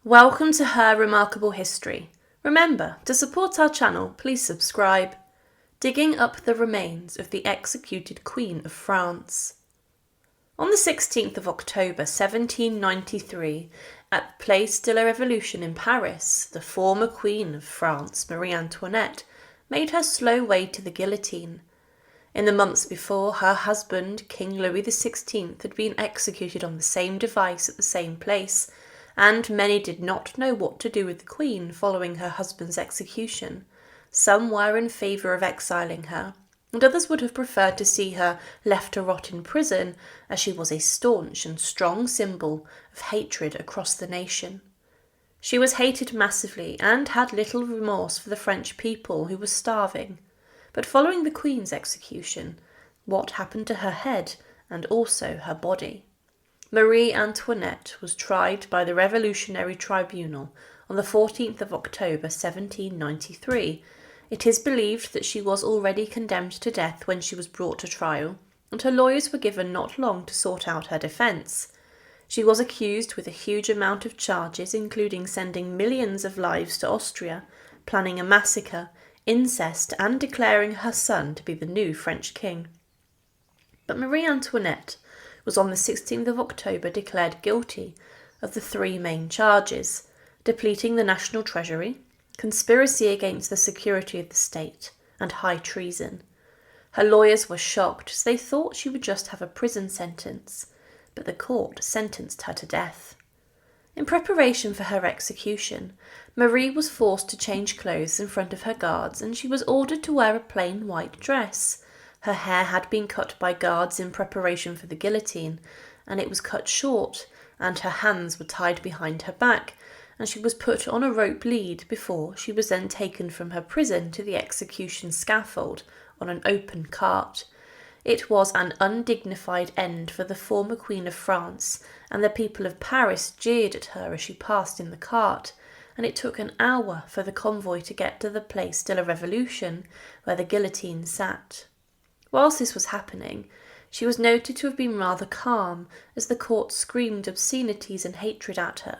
Welcome to her remarkable history. Remember, to support our channel, please subscribe. Digging up the remains of the executed Queen of France. On the 16th of October 1793, at the Place de la Révolution in Paris, the former Queen of France, Marie Antoinette, made her slow way to the guillotine. In the months before, her husband, King Louis XVI, had been executed on the same device at the same place, and many did not know what to do with the Queen following her husband's execution. Some were in favour of exiling her, and others would have preferred to see her left to rot in prison, as she was a staunch and strong symbol of hatred across the nation. She was hated massively and had little remorse for the French people who were starving. But following the Queen's execution, what happened to her head and also her body? Marie Antoinette was tried by the Revolutionary Tribunal on the 14th of October 1793. It is believed that she was already condemned to death when she was brought to trial, and her lawyers were given not long to sort out her defence. She was accused with a huge amount of charges, including sending millions of lives to Austria, planning a massacre, incest, and declaring her son to be the new French king. But Marie Antoinette was on the 16th of October declared guilty of the three main charges: depleting the national treasury, conspiracy against the security of the state, and high treason. Her lawyers were shocked, as they thought she would just have a prison sentence, but the court sentenced her to death. In preparation for her execution, Marie was forced to change clothes in front of her guards, and she was ordered to wear a plain white dress. Her hair had been cut by guards in preparation for the guillotine, and it was cut short, and her hands were tied behind her back, and she was put on a rope lead before she was then taken from her prison to the execution scaffold on an open cart. It was an undignified end for the former Queen of France, and the people of Paris jeered at her as she passed in the cart, and it took an hour for the convoy to get to the Place de la Révolution, where the guillotine sat. Whilst this was happening, she was noted to have been rather calm, as the court screamed obscenities and hatred at her,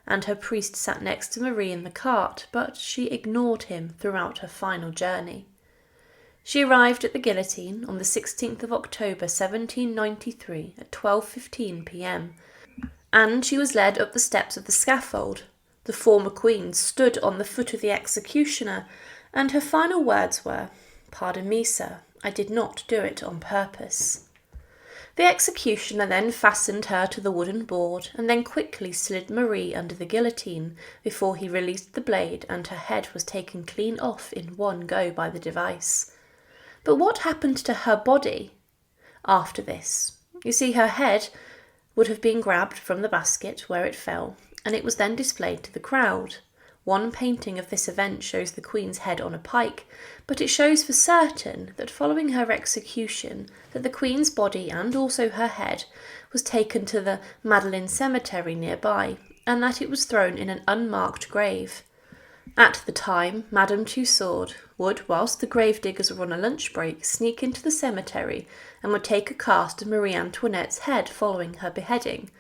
and her priest sat next to Marie in the cart, but she ignored him throughout her final journey. She arrived at the guillotine on the 16th of October 1793 at 12:15 p.m, and she was led up the steps of the scaffold. The former queen stood on the foot of the executioner, and her final words were, "Pardon me, sir, I did not do it on purpose." The executioner then fastened her to the wooden board, and then quickly slid Marie under the guillotine before he released the blade, and her head was taken clean off in one go by the device. But what happened to her body after this? You see, her head would have been grabbed from the basket where it fell, and it was then displayed to the crowd. One painting of this event shows the Queen's head on a pike, but it shows for certain that following her execution, that the Queen's body and also her head was taken to the Madeleine cemetery nearby, and that it was thrown in an unmarked grave. At the time, Madame Tussaud would, whilst the gravediggers were on a lunch break, sneak into the cemetery and would take a cast of Marie Antoinette's head following her beheading.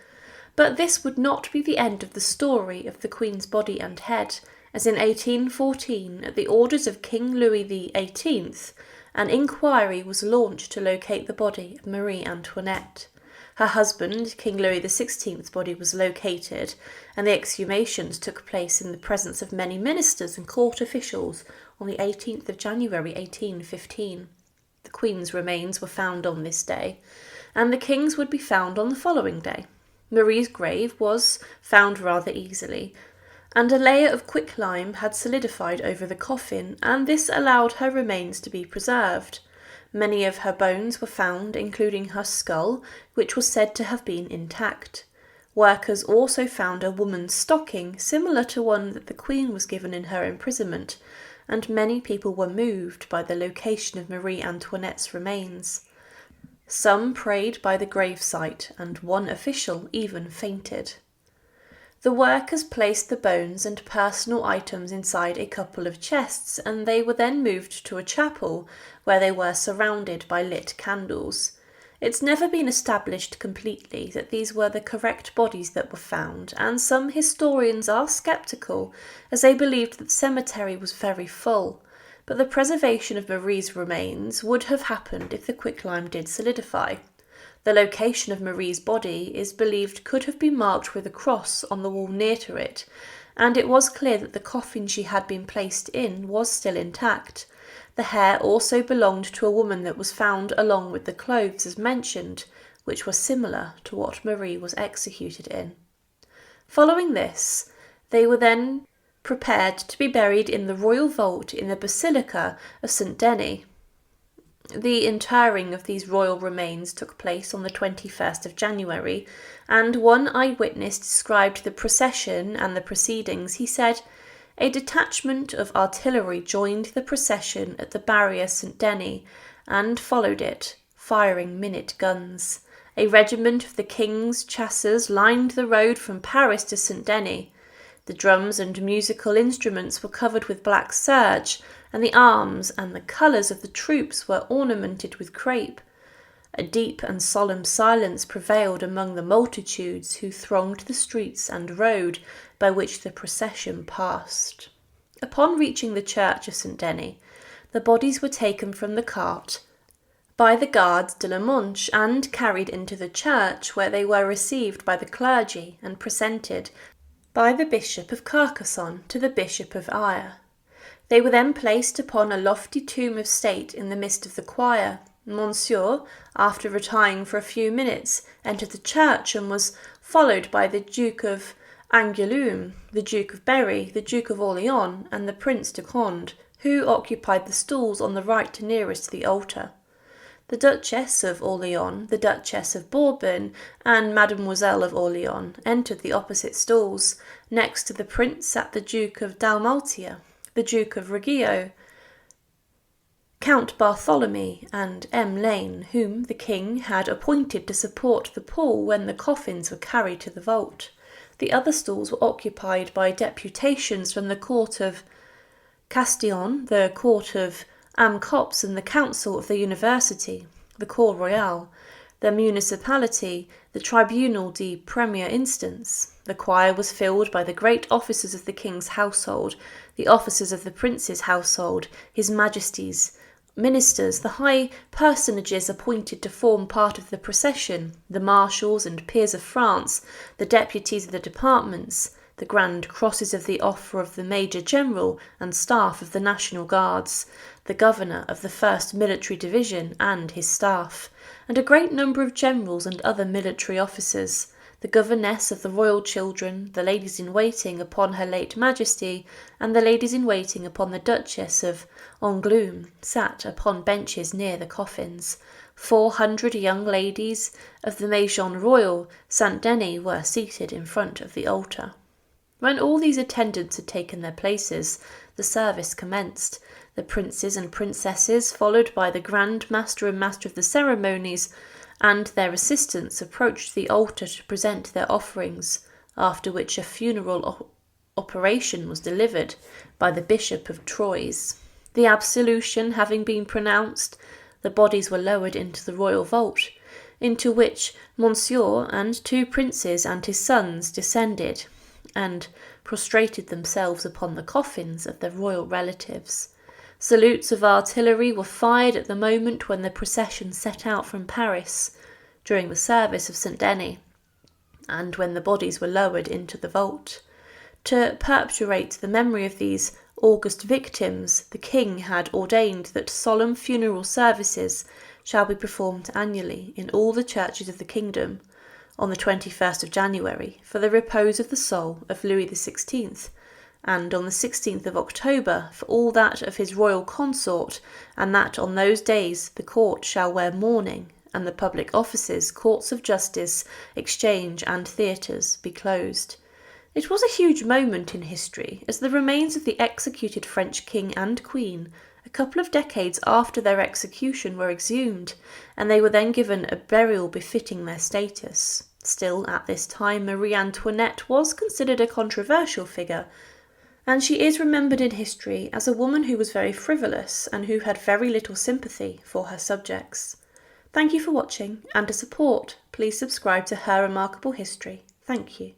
But this would not be the end of the story of the Queen's body and head, as in 1814, at the orders of King Louis XVIII, an inquiry was launched to locate the body of Marie Antoinette. Her husband, King Louis XVI's body was located, and the exhumations took place in the presence of many ministers and court officials on the 18th of January 1815. The Queen's remains were found on this day, and the King's would be found on the following day. Marie's grave was found rather easily, and a layer of quicklime had solidified over the coffin, and this allowed her remains to be preserved. Many of her bones were found, including her skull, which was said to have been intact. Workers also found a woman's stocking, similar to one that the Queen was given in her imprisonment, and many people were moved by the location of Marie Antoinette's remains. Some prayed by the gravesite, and one official even fainted. The workers placed the bones and personal items inside a couple of chests, and they were then moved to a chapel where they were surrounded by lit candles. It's never been established completely that these were the correct bodies that were found, and some historians are sceptical, as they believed that the cemetery was very full. But the preservation of Marie's remains would have happened if the quicklime did solidify. The location of Marie's body is believed could have been marked with a cross on the wall near to it, and it was clear that the coffin she had been placed in was still intact. The hair also belonged to a woman that was found along with the clothes as mentioned, which were similar to what Marie was executed in. Following this, they were then prepared to be buried in the royal vault in the Basilica of St. Denis. The interring of these royal remains took place on the 21st of January, and one eyewitness described the procession and the proceedings. He said, "A detachment of artillery joined the procession at the barrier St. Denis and followed it, firing minute guns. A regiment of the king's chasseurs lined the road from Paris to St. Denis. The drums and musical instruments were covered with black serge, and the arms and the colours of the troops were ornamented with crape. A deep and solemn silence prevailed among the multitudes who thronged the streets and road by which the procession passed." Upon reaching the church of St. Denis, the bodies were taken from the cart by the Gardes de la Manche and carried into the church, where they were received by the clergy and presented by the Bishop of Carcassonne to the Bishop of Ayr. They were then placed upon a lofty tomb of state in the midst of the choir. Monsieur, after retiring for a few minutes, entered the church and was followed by the Duke of Angoulême, the Duke of Berry, the Duke of Orléans, and the Prince de Conde, who occupied the stalls on the right nearest to the altar. The Duchess of Orléans, the Duchess of Bourbon, and Mademoiselle of Orléans entered the opposite stalls. Next to the Prince sat the Duke of Dalmatia, the Duke of Reggio, Count Bartholomew, and M. Lane, whom the king had appointed to support the pall when the coffins were carried to the vault. The other stalls were occupied by deputations from the court of Castillon, the court of Amcops, and the council of the university, the Cour Royale, the municipality, the Tribunal de Premier Instance. The choir was filled by the great officers of the king's household, the officers of the prince's household, his majesty's ministers, the high personages appointed to form part of the procession, the marshals and peers of France, the deputies of the departments, the grand crosses of the offer of the Major General and staff of the National Guards, the governor of the 1st Military Division and his staff, and a great number of generals and other military officers, the governess of the royal children, the ladies-in-waiting upon her late majesty, and the ladies-in-waiting upon the Duchess of Angoulême sat upon benches near the coffins. 400 young ladies of the Maison Royale St. Denis were seated in front of the altar. When all these attendants had taken their places, the service commenced. The princes and princesses, followed by the Grand Master and Master of the Ceremonies, and their assistants, approached the altar to present their offerings, after which a funeral operation was delivered by the Bishop of Troyes. The absolution having been pronounced, the bodies were lowered into the royal vault, into which Monsieur and 2 princes and his sons descended, and prostrated themselves upon the coffins of their royal relatives. Salutes of artillery were fired at the moment when the procession set out from Paris, during the service of St. Denis, and when the bodies were lowered into the vault. To perpetuate the memory of these august victims, the king had ordained that solemn funeral services shall be performed annually in all the churches of the kingdom, on the 21st of January, for the repose of the soul of Louis XVI, and on the 16th of October for all that of his royal consort, and that on those days the court shall wear mourning, and the public offices, courts of justice, exchange, and theatres be closed. It was a huge moment in history, as the remains of the executed French king and queen, a couple of decades after their execution, were exhumed, and they were then given a burial befitting their status. Still, at this time, Marie Antoinette was considered a controversial figure, and she is remembered in history as a woman who was very frivolous and who had very little sympathy for her subjects. Thank you for watching, and to support, please subscribe to Her Remarkable History. Thank you.